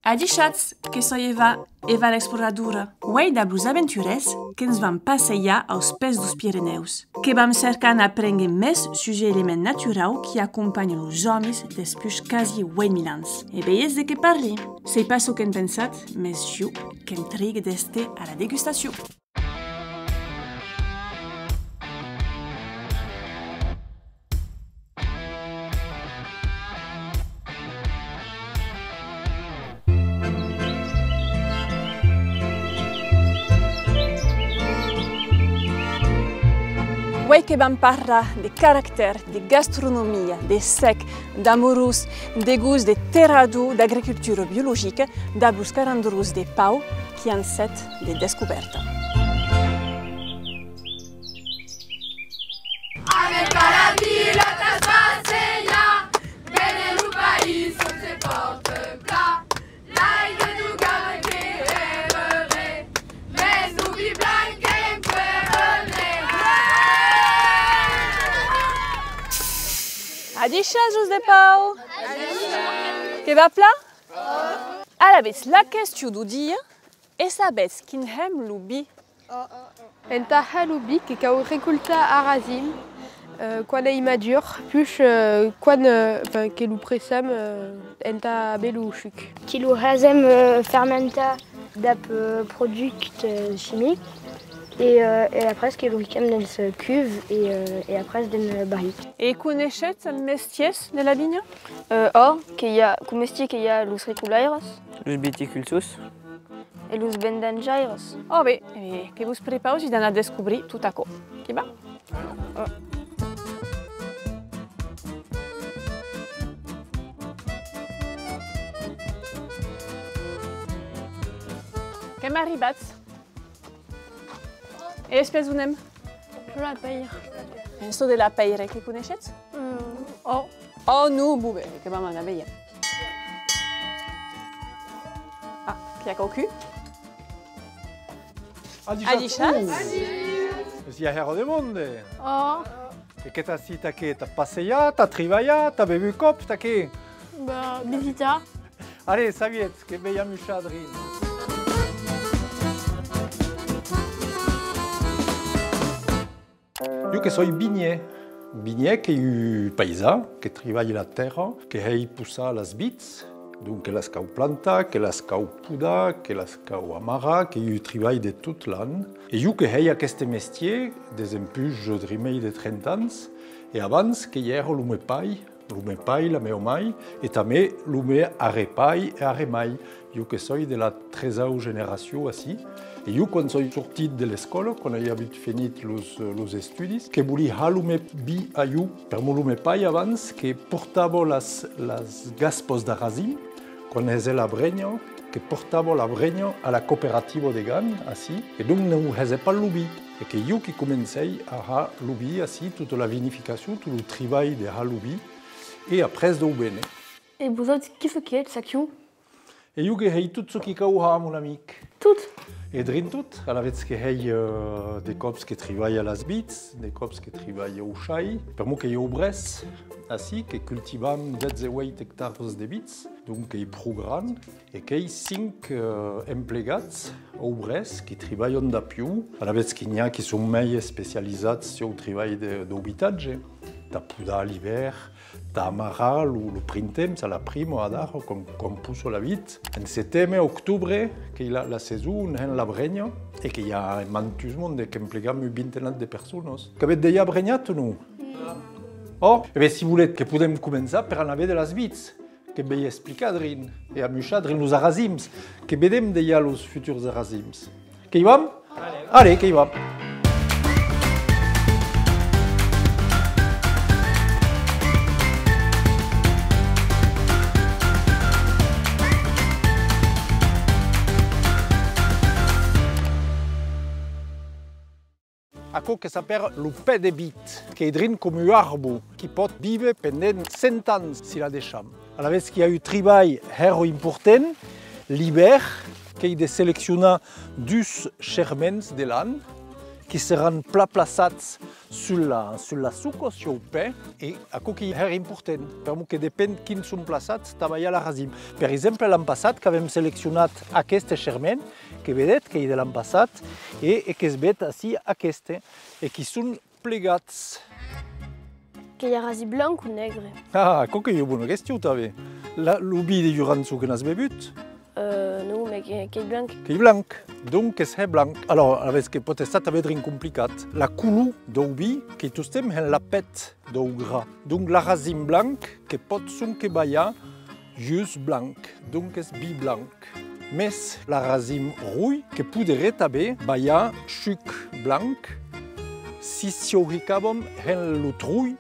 Adichatz, que sou Eva l'exploradora. Uei da blus aventures que ens vam passejar aos pès dos Pirineus, que vam cercar d'aprendre més sus element natural que acompanyen els homes després quasi 8.000 anys. E veies de què parli? Sei pas ce que hem pensat, més jo que em trigue d'este a la degustació. Uei que vam parlar de caràcter, de gastronomia, de sec, d'amorós, de gust, de terrado, d'agricultura biològica, de buscar endroits de pau que han set de descoberta. Adichatz jos de pau! Que va pla? Alavez, la question du dia és sabetz quin hem l'ubi. Enta halubi que cau recolta a razim quan ei madur, plus quan que lu pressam enta belu chuc. Qui lu razem fermenta d'ap product chimique et après ce qui lu cam dans ce cuve et après dans barrique. E coneixetz el mestiers de la vinya? Cu mestier que hi ha los reculaires, los viticultors e los vendanjaires. Oh bé, que vos prepaus i d'anar a descobrir tot açò. Qui va? Que hem arribat? E espès on hem? La peire. En so de la peire, que coneixetz? Oh, no, bube, que vam anar veient. Ah, qui ha cocu? Adichatz? Sia herro de monde. E que t'as si taqué, t'as passeja, t'as trivalla, t'as bevu cop, taqué. Bah, visita. Allez, saviet, que veia muchadrin. Io che soy Bigné. Bigné che è paisa, che travaille la terra, che è poussa las bits, donc las cau planta, che las cau puda, che las cau amara, che travaille de tout l'an. E io che è aquest mestier, des empuix drimei de 30 ans, e abans che ero lume pai, la meo mai, e també lume arepai e aremai. Io che soy de la 13a generació així. E io, quan soy sortit de l'escola, quan he havut finit los estudis, que volia halume bi a io, per mo lume pai abans, que portava las gaspos de razim, quan és la brenya, que portava la brenya a la cooperativa de gan, així, e donc non és pas l'ubi. E que io que comencei a ha l'ubi, així, tota la vinificació, tot el treball de ha l'ubi, e après d'au bene. Et vous autres, qui ce qui est, ça qui? E io che hei tot ce qui cau ha, mon amic. Tout? E drin tot, alavetz que hei de cops que treballa a las bits, de cops que treballa au xai. Per mo que hi ha obres, així, que cultivam 18 hectares de bits, donc que hi prou gran, e que hi 5 emplegats obres que treballen da più. Alavetz que n'hi ha que són més especialitzats sur el treball d'habitatge. Da podar l'hivern, da amarrar el printemps a la prima a dar, com puso la vit. En setembre, octubre, que hi ha la saison en la brenya, e que hi ha mantus monde que emplegam 20 de persones. Que avete deia brenyat o no? Oh, e bé, si volet que podem començar per anar de les vits, que veia explicar drin, e amuixar drin los arazims, que vedem deia los futurs arazims. Que hi vam? Allez, que hi vam. Aquò que s'appelle le pè de bit, que è drin com un arbre qui pot viure pendent 100 ans si la deixam. Alavetz que hi ha un treball hero important, l'hivern, que hi de seleccionar dus germens de l'an, qui seran plaçats sur la suco, sur le pain, et à quoi qui est important, parce que dépend qui sont placés, travailler à la razim. Par exemple, l'an passé, quand avons sélectionné cette germaine, que vedet, qui est de l'an passé, et qui se met ici à cette, et qui sont plegats. Qu'il y a rasi blanc ou nègre? Ah, quoi que c'est une bonne question, tu avais. L'ubi de Jurançu que nous avons vu? Non, mais qui est blanc. Qui est blanc, donc c'est blanc. Alors, avec que peut-être ça va être compliqué. La couleur d'ubi, qui est tout le temps la pète d'eau gras. Donc la racine blanche, qui peut être juste blanc, donc c'est bi blanc. Mais la racine rouille, qui peut être baya chuc blanc, si sioricabom le trouille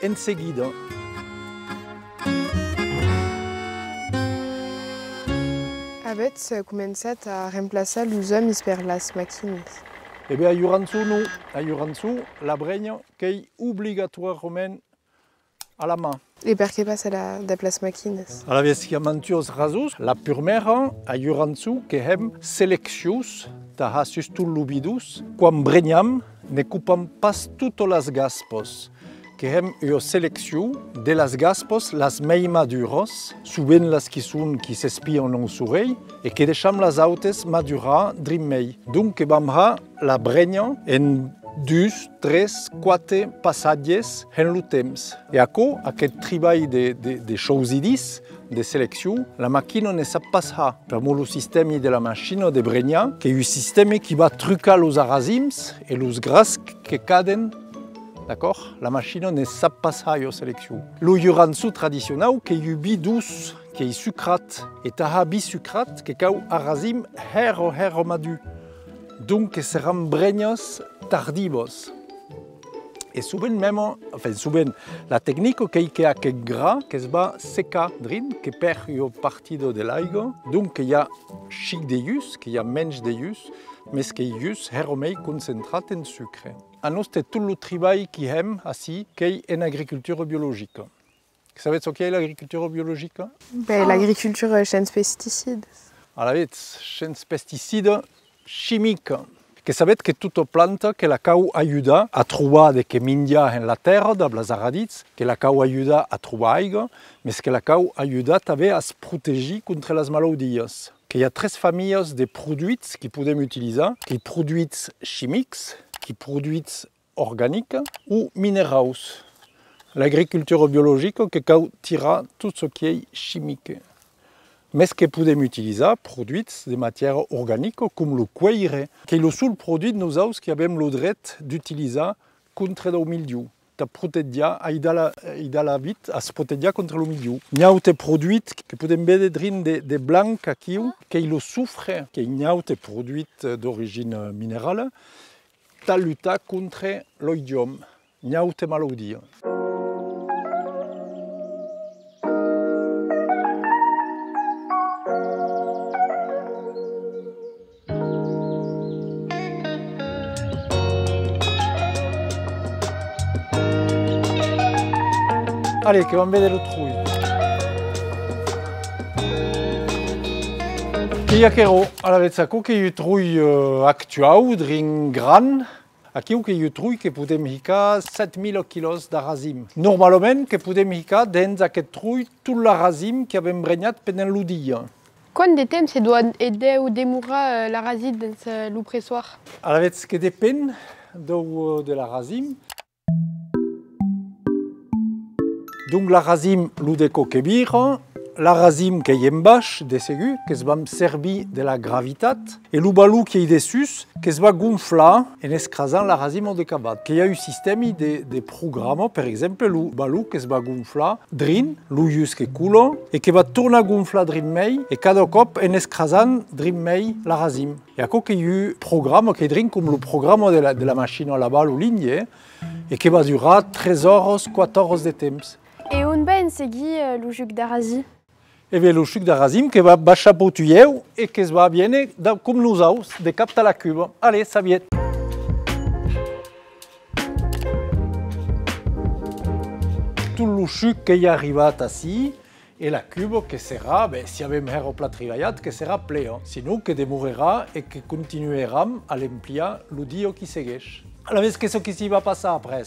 en seguida. Avets començat a remplaçar los homes per les màquines. Eh bien, à Jurançu, non. À Jurançu, la brenya qui est obligatoirement à la main. Et per què passa de les màquines? A la vez que mantios rasos, la primera a Jurançu que hem seleccions taha sustul lubidus, quan brenyam ne cupam pas totes les gaspos. Que hem eu selecció de les gaspos les més madures, souvent les qui s'espien en surell, et que deixam les autes madurar drimmei. Donc que vam ha la brenya en 2, 3, 4 passatges en el temps. Et aquò, aquest treball de chausidis, de selecció, la màquina ne sap pas ha. Per molt el sistema de la màquina de brenya, que és un sistema qui va trucar els arazims et els gras que caden. D'accord? La machine ne sap pas ha la sélection. Le Jurançu traditionnel, qui est bi douce, qui est sucrate, et taha bi sucrate, qui cau arazim hero madu. Donc, seront bregnas tardivos. Et souvent même, enfin souvent, la technique qui a que gras, qui va secar drin, qui perd une partie de l'aigua. Donc, il y a chic de jus, qu'il y a menys de jus, mais qui est jus heromei concentrat en sucre. A nous, c'est tout le travail qui aime ici, qui est en agriculture biologique. Vous savez ce qu'est l'agriculture biologique? L'agriculture sans pesticides. Alors, sans pesticides chimiques. Vous savez que toute plante que la cau ajuda a trobar de que minja en la terra, de les aradits, que la cau ajuda a trobar aigua, mais que la cau ajuda també a se protegir contre les maladies. Que hi ha 3 familles de produits que podem utilitzar, que hi produits chimics, qui produits organiques ou minéraux. L'agriculture biologique qui tira tout ce qui est chimique. Mais ce que podem utiliser, produits de matières organiques comme le cuir, qui est le seul produit de nous qui avons le droit d'utiliser contre le mildiou. Ta protégia aida la vie à se protéger contre le mildiou. Il y a des produits que podem veure de blanc aquí, qui le soufre, qui y a des produits d'origine minérale, ta lutter contre l'oïdium. Il y a des maladies. Allez, que vam veure el trull. Qui a quero, a la vetzaco que hi ha trull actual, drin gran, aquí hi ha trull que podem ficar 7.000 quilos d'arazim. Normalment que podem ficar dins aquest trull tot l'arazim que avem brenyat pendant el dia. Quant de temps doit aider ou demorar l'arazim dans le pressoir? A la vetz que depèn de l'arazim. Donc l'arazim l'udeco que vira, l'arazim qui est en baix, de segur, que es va servir de la gravitat, et le balou qui est dessus, que es va gonflar en escrasant l'arazim au decabat. Il y a un système de programme, par exemple, le balou qui es va gonflar drin, le jus qui coule, et qui va tourner à gonflar drin mei, et cada cop en escrasant drin mei l'arazim. Il y a qu'il y a un programme qui est drin comme le programme de la machine à lavar ou ligne, et qui va durer 13 heures, 4 heures de temps. Et on va enseguir le jus d'arazi. Et bien le jus d'arazim qui va baixar au tuyau et qui va bien comme nous avons de cap à la cube. Allez, ça vient. Tout le jus qui est arrivé ici et la cube qui sera, si on a un plat travaillé, qui sera plein. Sinon, qui demeurera et qui continuera à l'emplir le dia qui segue. Alors, qu'est-ce qui va passer après?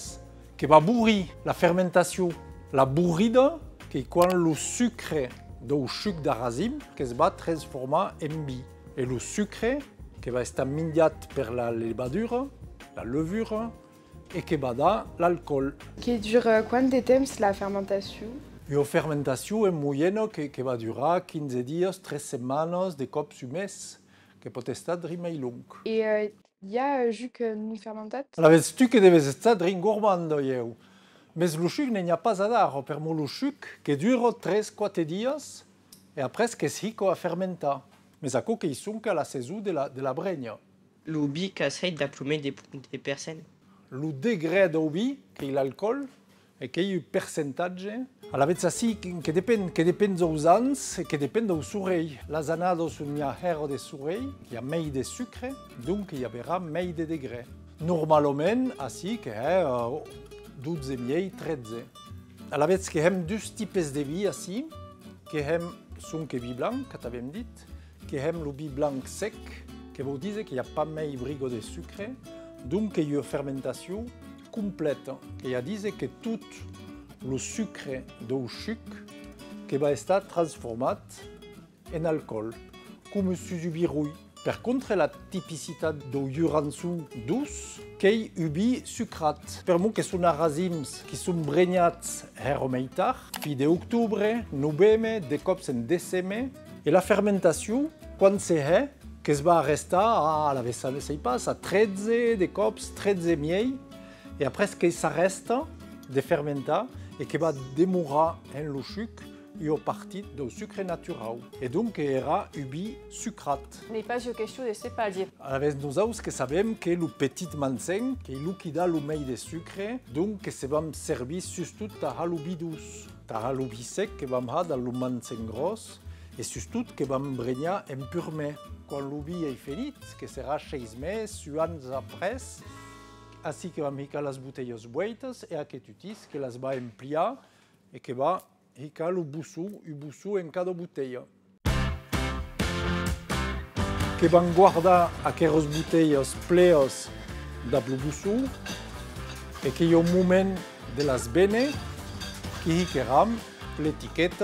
Qui va bourrir la fermentation, la bourride, qui est quand le sucre du sucre d'arasim qui se va transformer en bi. Et le sucre qui va être immédiat par la levure, et qui va dar l'alcool. Qui dure combien de temps la fermentation? La fermentation est moyenne qui va durer 15 jours, 13 semaines, de cops un mes, qui peut être très long. Et il y a un jus que nous fermentons? Alors, tu que devais être très gourmand, mais le sucre n'y a pas à dar. Pour moi, le sucre qui dure 13-4 jours, et après, c'est rico à fermenter. Mais ça qui sont qu'à la saison de la bregne. Le bi essaie d'applumer des personnes. Le degré de bi, qui est l'alcool, et qui est le pourcentage, alors c'est aussi qui dépend des ans et qui dépend des oreilles. Les années où il y a des oreilles, il y a moins de sucre, donc il y aura moins de degrés. Normalement, aussi, qui est 12,5, 13. Alors il y a deux types de vie ici, qui sont les bi blancs, que tu avais dit, qui est le bi blanc sec, qui veut dire qu'il n'y a pas de brigo de sucre, donc il y a une fermentation complète. Il y a dit que tout le sucre du sucre qui va être transformé en alcool, comme sur du birouille. Par contre, la typicité du yuransu douce, qui est ubi sucrate. Per moi, que sont arazims qui sont bregnats en meitar, fin d'octobre, novembre, de cops en décembre. Et la fermentation, quand c'est que va rester à la vaisselle, c'est pas ça, 13 de cops, 13 miei. Et après, ce que ça reste de fermenter et qui va démourir en le sucre, il y a partie du sucre naturel. Et donc, il y aura ubi sucrate. Mais pas une question de cépadier. Alors, nous avons que savons que le petit mansen, qui est le qui donne le meilleur de sucre, donc ça va servir surtout à l'ubi douce. À l'ubi sec, qui va mettre dans le mansen gros, et surtout qui va brigner en purme. Quand l'ubi est fini, que sera 6 mois, 1 an après, ainsi que va mettre les bouteilles boites et à que tu dis que les va emplier et que va mettre le boussu en cada bouteille. Que va guardar aquelles bouteilles pleines dans le boussu et qu'il y a un moment de las bene qui hiquera l'étiquette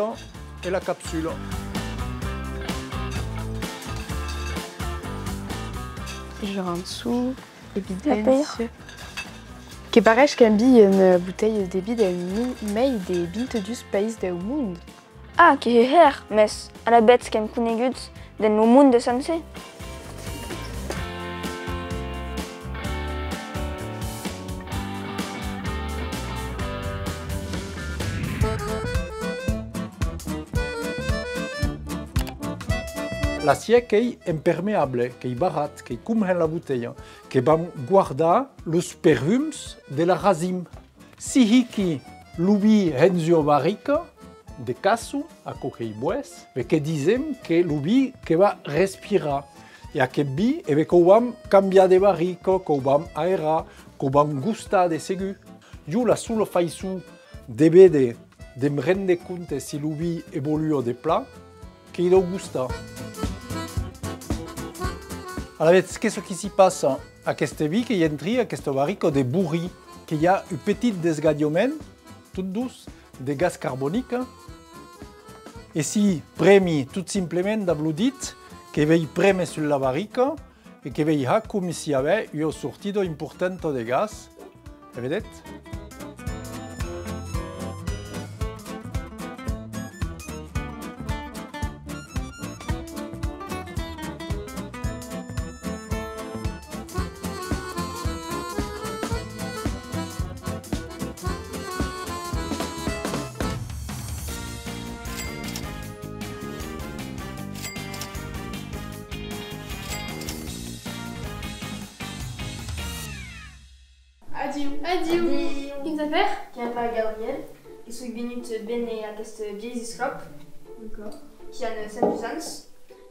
et la capsule. Je rentre dessous. Évidence. Que parece que une bouteille de bi de mei de 22 pays du monde. Ah, que her, mes à la bête qu'en coneguts dans le monde de sencer. L'acier qui est imperméable, qui est barat, qui est comme dans la bouteille, qui va guarder les perfumes de la racine. Si hiki l'ubi henzio barrique de casu à coquille bois, mais qui disent que l'ubi qui va respirer. Et à que bi, et qu'on va changer de barrique, qu'on va aérer, qu'on va guster de ségu. Je la seule façon de me rendre compte si l'ubi évolue de plat, qu'il doit guster. Alors, qu'est-ce qui se passe à cette vie qui est entrée à cette barrique de bourri, qu'il y a un petit désgadiement, tout douce, de gaz carbonique. Et si premi tout simplement d'abloudit, qui va prendre sur la barrique et qui va comme s'il y avait une sortie importante de gaz. Vous voyez? Adieu. Quins affaires? Qui est pas Gabriel, qui sont venus bene à cette vieille escrope. D'accord. Qui a 100 ans.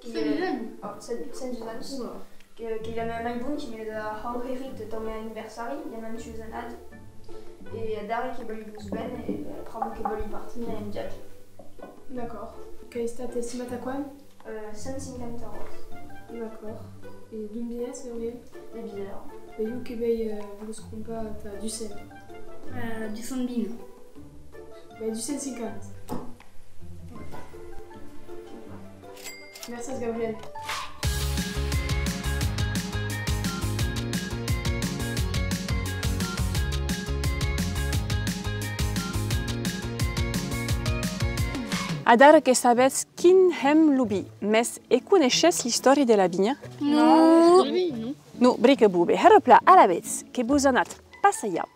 Saint-Suzanne? 100 ans. Qu'il a même un bon qui met de Hauherit de ton anniversaire, il y a même une année. Et Dari qui va lui ben et Pram qui va lui partir en jet. D'accord. Quelle est ta estimate à quoi? 150 €. D'accord. Et d'où vient c'est vrai? Les bières. Et où que vous se compas du sel? Du fond de bine. Du sel 50. Merci Gabriel. Adar che sabets kin hem lubi, mes e coneches l'istoria della vigna? No. Nu, brică bube, herăpla alaveți, che buzanat pasaia.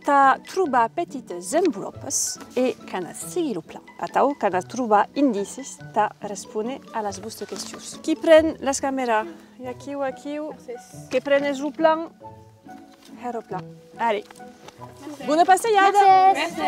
Ta truba petites enveloppes e cana sigilu plan. Atau cana truba indices ta răspune a las buste questius. Qui pren las camera? Achiu, che prenes lu plan? Herăpla. Allez. Bună pasaiada! Merci.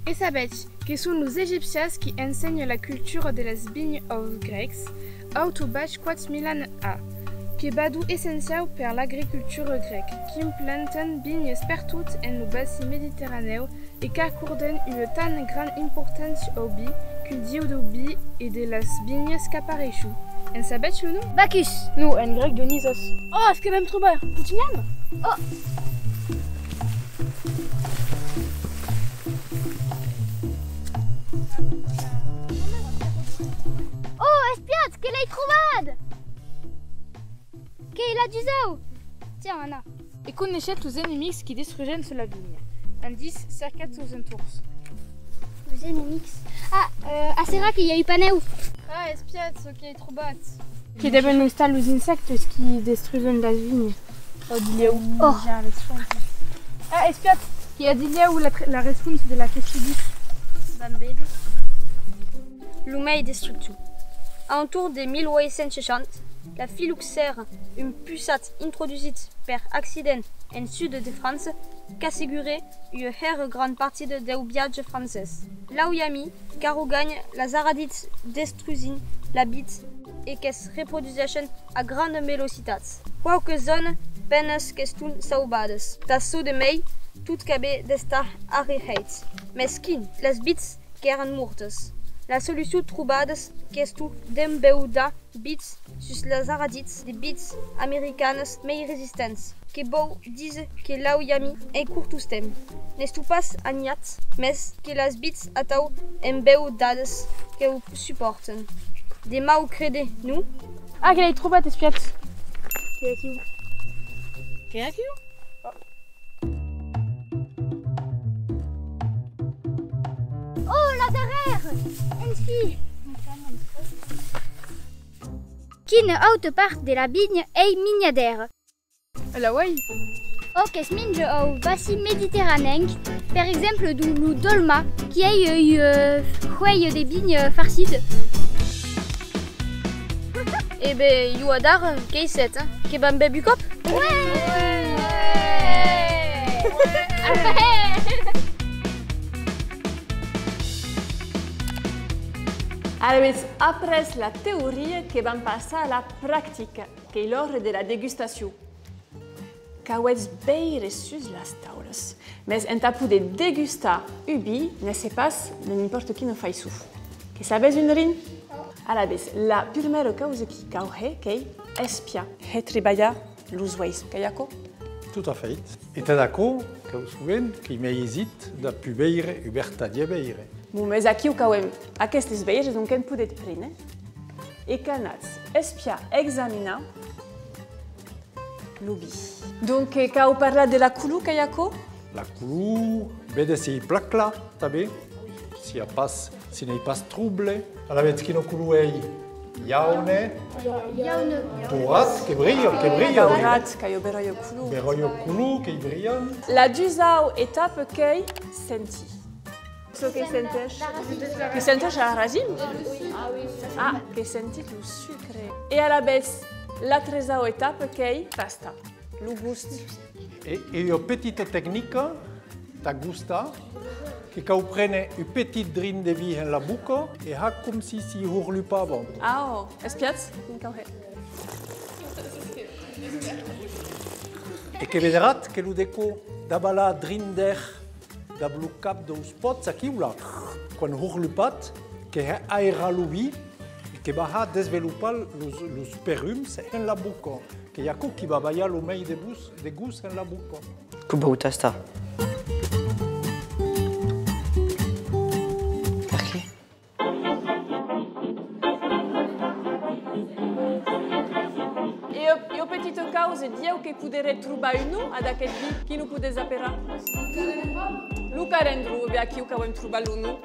Et sabets que sont les Égyptiens qui enseignent la culture de las vignes aux Grecs, au tobach 4000 a, que badou essentiel per l'agriculture grecque, qui plantent vignes partout en le bassin méditerranéen et qui accordent une tan grande importance au bi, cultiu du bi et de las vignes qu'apparaissent. En sabets le nom? Bacchus. Nous, en grec Dionysos. Oh, est-ce que même trop bien? Poutiniam? Oh. Oh, espiat, qu'elle est trouvade! Qu'elle a du zao! Tiens, Anna. Et connaissez les ennemis qui détruisent la vigne. Indice, cercate aux entours. Vous ennemis. Ah, c'est vrai qu'il y a eu Panéou. Ah, espiat, ok, trop bat. Qui deviennent les insectes qui détruisent la vigne. Oh, dis-le. Oh. Ah, espiat, qui a dit où la réponse de la question. Bambede. Lumei destructu. Autour de 1860, la phylloxère, une puissate introduite par accident en sud de France, qu'assurait une grande partie de viages français. L'Aouyami, car gagne la zaradite destruisine la bite et qu'elle reproduisent à grande vélocité. Quelques zones peines qu'estun saubades. Tasso de mei, tout cabe d'estar arreheit. Mesquin, las bits qu'eran mortes. La solution troubades qu'estu d'embeuda bits sus las aradits de bits americanes mei resistents, que beau disent que l'Aouyami est courtustem. N'estu pas agnat, mes que las bits atau embeudades que vous supporten. Des mau crede, nous? Ah, qu'elle est trop bat, espiat. Qu'est-ce qu'il Oh, là derrière! Une fille! Qu'une haute part de la vigne est miniadaire. La ouais. Oh, qu'est-ce minge au bassin méditerranéen, par exemple du dolma, qui est eu des vignes farcides. Eh ben, Youadar, qu'est-ce que c'est? Qu'est ban baby cop? Alors, après la théorie, que vam passer à la pratique, qui est l'heure de la dégustation. Cauets beire sus las taules, mais en tapu de dégustar ubi ne se passe de n'importe qui ne fait souffle. Que savez une rin? Alors, la première cause qui cauhe, qui espia, hetribaya, luzweis, kayako? Tout à fait. Et t'es d'accord que vous savez qu'il m'hésite de pubeire uberta diebeire. Bon, mais aquí au cauem, aquestes beires donc en podet prene, et canats espia examina l'ubi. Donc, quand on parle de la coulou, kayako? La coulou, vede si plaque là, tabe, si n'est pas trouble. Alors, avec qui nos coulou est yaone, dorat, qui brille. Dorat, kayo beroyo coulou. Beroyo coulou, qui brille. La duzao étape kei senti. Ce que sentes? Que sentes à racine? Ah, que sentit le sucre. Et à la baisse, la trezao étape kei pasta. Le gust. Et une petite technique, ta gusta, che quand vous prenez une petite drine de vie dans la bouche, et comme si ne hurle pas avant. Ah, oh, espiaz? E che vedrete che lo deco da bala drine d'air da blu cap do spot aqui là, quando hurle pas, che aera lui, che va développer los perums en la bouche, che ya qui va baia lo mei de gus en la bouche. Cuba utasta. Perché? E o petite cause dieu che pudere truba uno ad aquel vi chi nu pude zapera? Luca Rendru, be aqui o cavem truba l'uno.